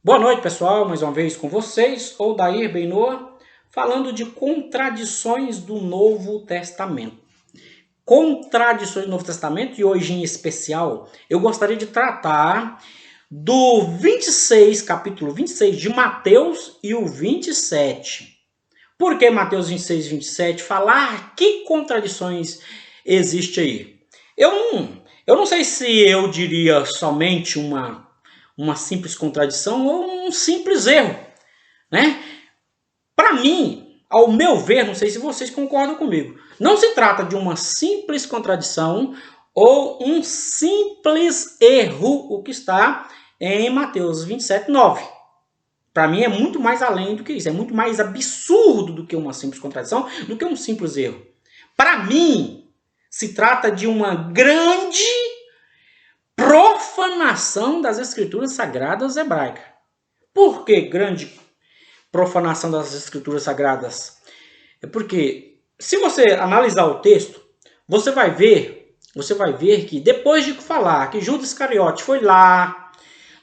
Boa noite, pessoal. Mais uma vez com vocês, Odair Benoa, falando de contradições do Novo Testamento. Contradições do Novo Testamento, e hoje em especial, eu gostaria de tratar do 26, capítulo 26 de Mateus e o 27. Por que Mateus 26 e 27? Falar que contradições existe aí. Eu não sei se eu diria somente uma simples contradição ou um simples erro, né? Para mim, ao meu ver, não sei se vocês concordam comigo, não se trata de uma simples contradição ou um simples erro, o que está em Mateus 27, 9. Para mim é muito mais além do que isso, é muito mais absurdo do que uma simples contradição, do que um simples erro. Para mim, se trata de uma grande profanação das escrituras sagradas hebraicas. Por que grande profanação das escrituras sagradas? É porque, se você analisar o texto, você vai ver que depois de falar que Judas Iscariote foi lá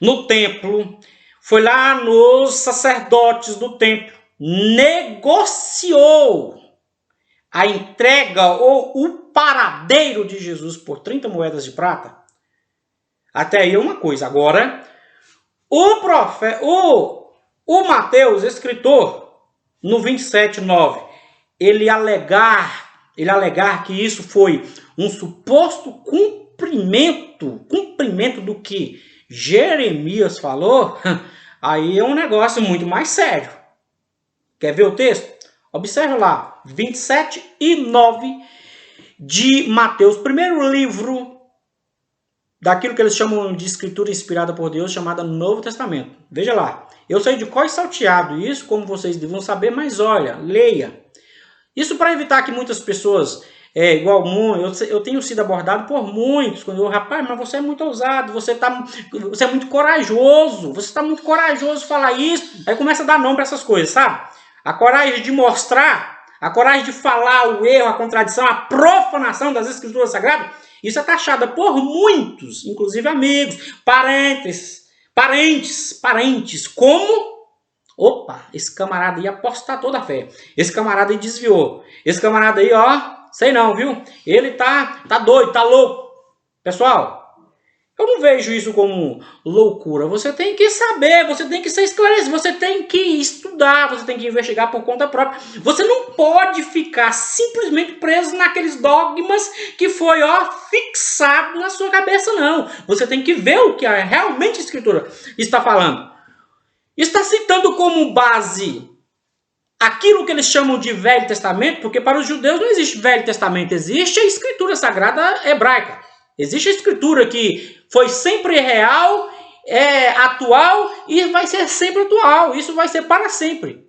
no templo, foi lá nos sacerdotes do templo, negociou a entrega ou o paradeiro de Jesus por 30 moedas de prata. Até aí é uma coisa. Agora, o Mateus, escritor, no 27:9, ele alegar que isso foi um suposto cumprimento do que Jeremias falou, aí é um negócio muito mais sério. Quer ver o texto? Observe lá, 27:9 de Mateus, primeiro livro daquilo que eles chamam de escritura inspirada por Deus, chamada Novo Testamento. Veja lá. Eu sei de cor e salteado isso, como vocês devam saber, mas olha, leia. Isso para evitar que muitas pessoas, igual eu tenho sido abordado por muitos, quando eu, rapaz, mas você é muito ousado, você é muito corajoso, você está muito corajoso falar isso, aí começa a dar nome para essas coisas, sabe? A coragem de mostrar, a coragem de falar o erro, a contradição, a profanação das escrituras sagradas, isso é taxada por muitos, inclusive amigos, parentes, como... Opa, esse camarada aí apostou toda a fé. Esse camarada aí desviou. Esse camarada aí, ó, sei não, viu? Ele tá doido, tá louco. Pessoal, eu não vejo isso como loucura. Você tem que saber, você tem que ser esclarecido, você tem que estudar, você tem que investigar por conta própria. Você não pode ficar simplesmente preso naqueles dogmas que foi, ó, fixado na sua cabeça, não. Você tem que ver o que realmente a Escritura está falando. Está citando como base aquilo que eles chamam de Velho Testamento, porque para os judeus não existe Velho Testamento, existe a Escritura Sagrada Hebraica. Existe a Escritura que foi sempre real, atual e vai ser sempre atual. Isso vai ser para sempre.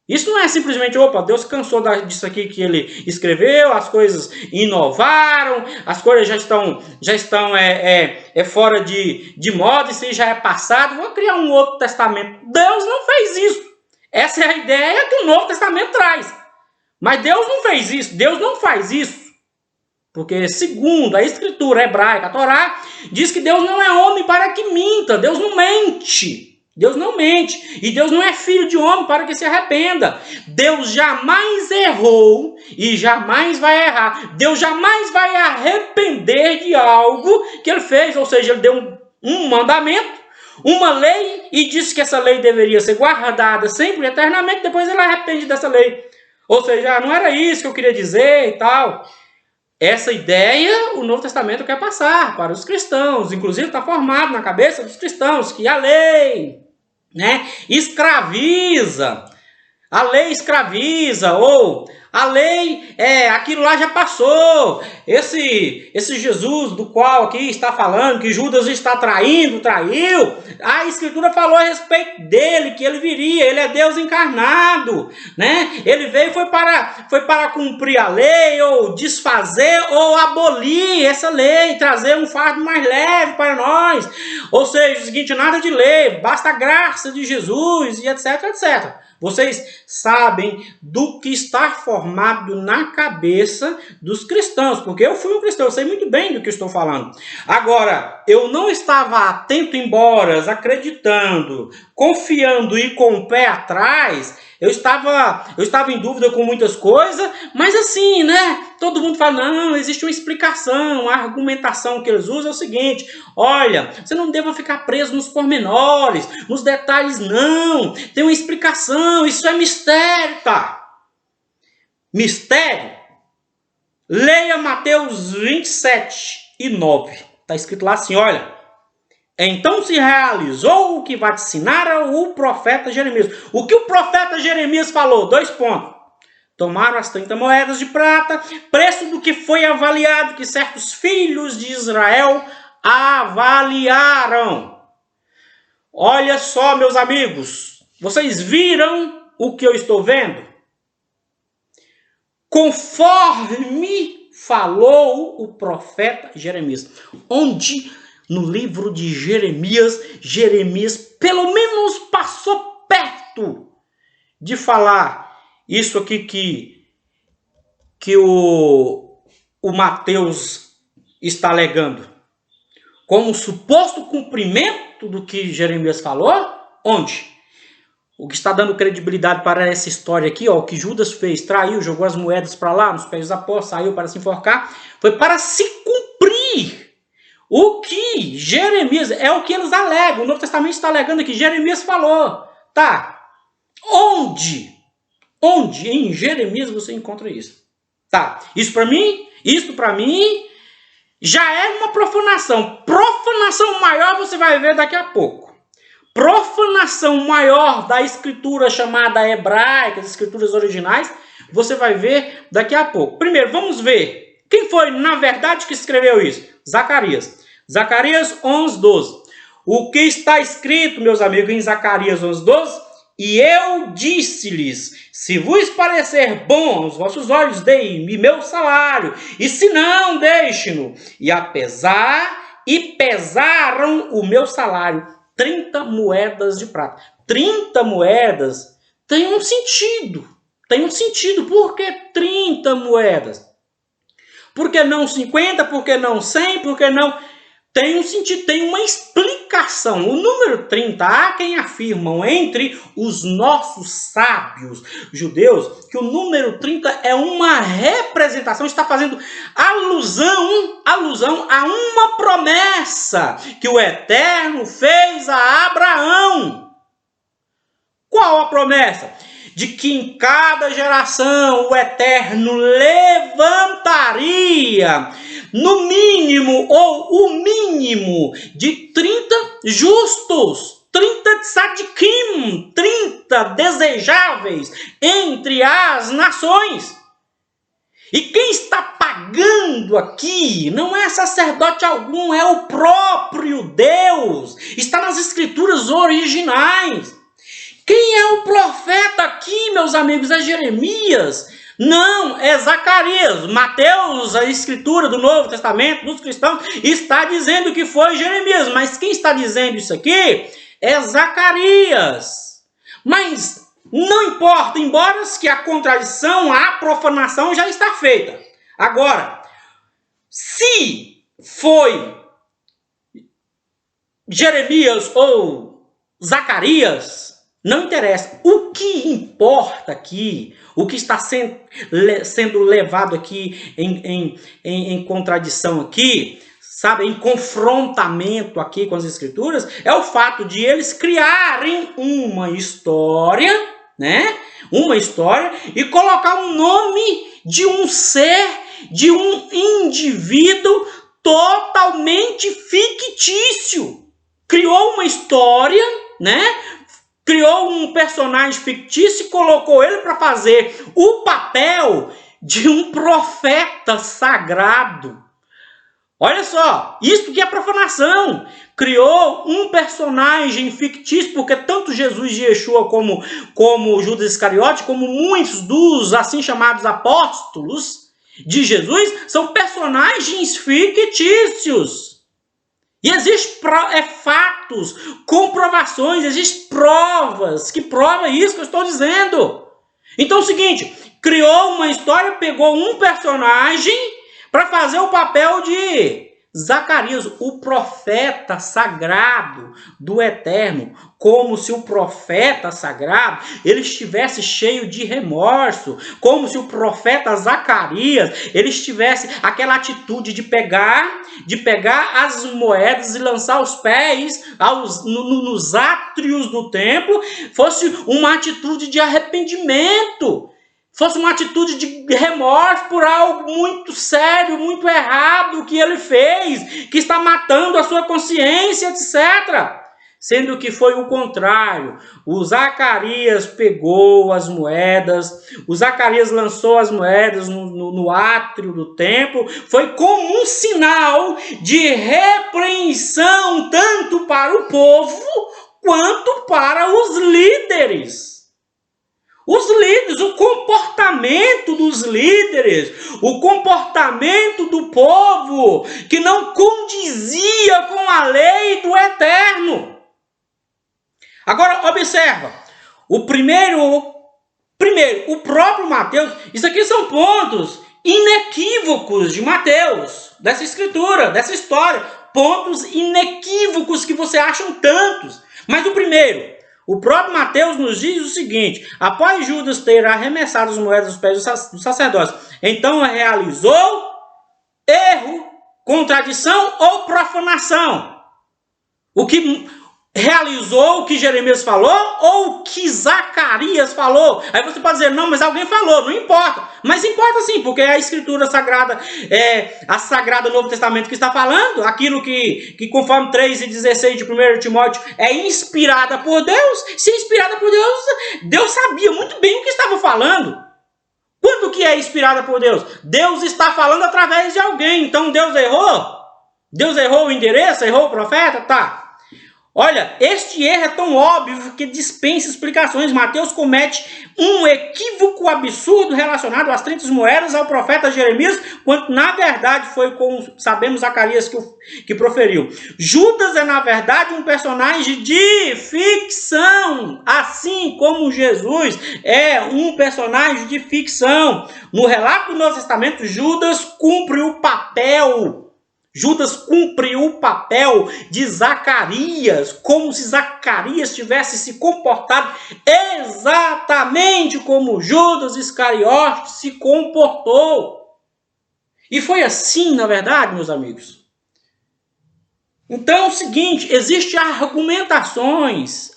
Isso não é simplesmente, opa, Deus cansou disso aqui que ele escreveu, as coisas inovaram, as coisas já estão fora de moda, isso aí já é passado, vou criar um outro testamento. Deus não fez isso. Essa é a ideia que o Novo Testamento traz. Mas Deus não fez isso, Deus não faz isso. Porque segundo a Escritura hebraica, a Torá, diz que Deus não é homem para que minta, Deus não mente. Deus não mente. E Deus não é filho de homem para que se arrependa. Deus jamais errou e jamais vai errar. Deus jamais vai arrepender de algo que ele fez. Ou seja, ele deu um mandamento, uma lei, e disse que essa lei deveria ser guardada sempre, eternamente. Depois ele arrepende dessa lei. Ou seja, não era isso que eu queria dizer e tal. Essa ideia o Novo Testamento quer passar para os cristãos. Inclusive está formado na cabeça dos cristãos que a lei... escraviza, a lei escraviza, ou a lei, aquilo lá já passou, esse Jesus do qual aqui está falando, que Judas está traiu, a Escritura falou a respeito dele, que ele viria, ele é Deus encarnado, né? Ele veio, foi para cumprir a lei, ou desfazer, ou abolir essa lei, trazer um fardo mais leve para nós, ou seja, o seguinte, nada de lei, basta a graça de Jesus, e etc, etc. Vocês sabem do que está formado formado na cabeça dos cristãos, porque eu fui um cristão, eu sei muito bem do que estou falando. Agora, eu não estava atento em boras, acreditando, confiando e com o pé atrás. Eu estava em dúvida com muitas coisas, mas assim, né? Todo mundo fala, não, existe uma explicação, a argumentação que eles usam é o seguinte: olha, você não deve ficar preso nos pormenores, nos detalhes, não. Tem uma explicação, isso é mistério, tá? Mistério? Leia Mateus 27:9. Está escrito lá assim, olha. Então se realizou o que vaticinaram o profeta Jeremias. O que o profeta Jeremias falou? 2 pontos. Tomaram as 30 moedas de prata, preço do que foi avaliado, que certos filhos de Israel avaliaram. Olha só, meus amigos, vocês viram o que eu estou vendo? Conforme falou o profeta Jeremias. Onde no livro de Jeremias, Jeremias pelo menos passou perto de falar isso aqui que o Mateus está alegando. Como suposto cumprimento do que Jeremias falou, onde? O que está dando credibilidade para essa história aqui, ó, o que Judas fez, traiu, jogou as moedas para lá, nos pés dos apóstolos, saiu para se enforcar, foi para se cumprir. O que Jeremias, é o que eles alegam, o Novo Testamento está alegando aqui, Jeremias falou, tá? Onde em Jeremias você encontra isso? Tá, isso para mim, já é uma profanação. Profanação maior você vai ver daqui a pouco. Profanação maior da escritura chamada hebraica, das escrituras originais, você vai ver daqui a pouco. Primeiro, vamos ver quem foi, na verdade, que escreveu isso? Zacarias. Zacarias 11:12. O que está escrito, meus amigos, em Zacarias 11:12? E eu disse-lhes, se vos parecer bom aos vossos olhos, dei-me meu salário, e se não, deixe-no. E pesaram o meu salário, 30 moedas de prata. 30 moedas tem um sentido. Por que 30 moedas? Por que não 50? Por que não 100? Por que não... Tem um sentido, tem uma explicação. O número 30, há quem afirmam entre os nossos sábios judeus que o número 30 é uma representação, está fazendo alusão a uma promessa que o Eterno fez a Abraão. Qual a promessa? De que em cada geração o Eterno levantaria no mínimo ou o mínimo de 30 justos, 30 tzadikim, 30 desejáveis entre as nações. E quem está pagando aqui não é sacerdote algum, é o próprio Deus. Está nas escrituras originais. Quem é o profeta aqui, meus amigos? É Jeremias? Não, é Zacarias. Mateus, a escritura do Novo Testamento, dos cristãos, está dizendo que foi Jeremias. Mas quem está dizendo isso aqui é Zacarias. Mas não importa, embora que a contradição, a profanação já está feita. Agora, se foi Jeremias ou Zacarias, não interessa. O que importa aqui, o que está sendo levado aqui em contradição aqui, sabe, em confrontamento aqui com as escrituras, é o fato de eles criarem uma história, né? Uma história e colocar um nome de um ser, de um indivíduo totalmente fictício. Criou uma história, né? Criou um personagem fictício e colocou ele para fazer o papel de um profeta sagrado. Olha só, isso que é profanação. Criou um personagem fictício, porque tanto Jesus de Yeshua como Judas Iscariote, como muitos dos assim chamados apóstolos de Jesus, são personagens fictícios. E existem fatos, comprovações, existem provas que provam isso que eu estou dizendo. Então é o seguinte, criou uma história, pegou um personagem para fazer o papel de Zacarias, o profeta sagrado do Eterno, como se o profeta sagrado ele estivesse cheio de remorso, como se o profeta Zacarias ele estivesse aquela atitude de pegar as moedas e lançar os pés nos átrios do templo, fosse uma atitude de arrependimento. Fosse uma atitude de remorso por algo muito sério, muito errado que ele fez, que está matando a sua consciência, etc. Sendo que foi o contrário. O Zacarias pegou as moedas, o Zacarias lançou as moedas no átrio do templo, foi como um sinal de repreensão tanto para o povo quanto para os líderes. Os líderes, o comportamento dos líderes, o comportamento do povo que não condizia com a lei do Eterno. Agora, observa, o próprio Mateus, isso aqui são pontos inequívocos de Mateus, dessa escritura, dessa história, pontos inequívocos que você acham tantos. Mas o próprio Mateus nos diz o seguinte: após Judas ter arremessado as moedas dos pés dos sacerdotes, então realizou erro, contradição ou profanação. O que realizou o que Jeremias falou ou o que Zacarias falou? Aí você pode dizer, não, mas alguém falou, não importa. Mas importa sim, porque é a escritura sagrada, a sagrada Novo Testamento que está falando, aquilo que conforme 3:16 de 1 Timóteo é inspirada por Deus. Se é inspirada por Deus, Deus sabia muito bem o que estava falando. Quando que é inspirada por Deus? Deus está falando através de alguém, então Deus errou? Deus errou o endereço, errou o profeta? Tá. Olha, este erro é tão óbvio que dispensa explicações. Mateus comete um equívoco absurdo relacionado às 30 moedas ao profeta Jeremias, quando na verdade foi com, sabemos, Zacarias que proferiu. Judas é na verdade um personagem de ficção, assim como Jesus é um personagem de ficção. No relato do Novo Testamento, Judas cumpre o papel de Zacarias, como se Zacarias tivesse se comportado exatamente como Judas Iscariote se comportou. E foi assim, na verdade, meus amigos. Então é o seguinte, existem argumentações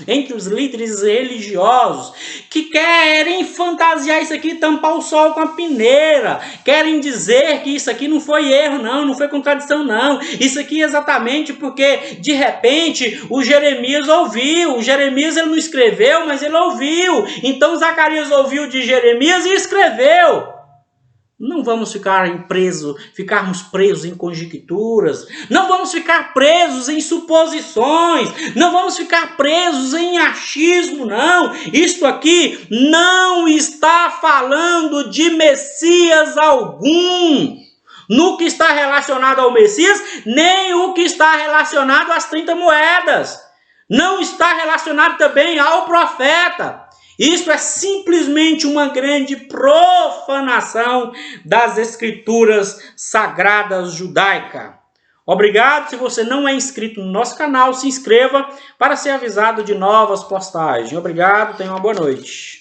entre os líderes religiosos que querem fantasiar isso aqui, tampar o sol com a peneira, querem dizer que isso aqui não foi erro não foi contradição não, isso aqui é exatamente porque de repente o Jeremias ouviu, o Jeremias ele não escreveu, mas ele ouviu, então Zacarias ouviu de Jeremias e escreveu. Não vamos ficarmos presos em conjecturas, não vamos ficar presos em suposições, não vamos ficar presos em achismo, não. Isto aqui não está falando de Messias algum, no que está relacionado ao Messias, nem o que está relacionado às 30 moedas. Não está relacionado também ao profeta. Isso é simplesmente uma grande profanação das escrituras sagradas judaicas. Obrigado. Se você não é inscrito no nosso canal, se inscreva para ser avisado de novas postagens. Obrigado, tenha uma boa noite.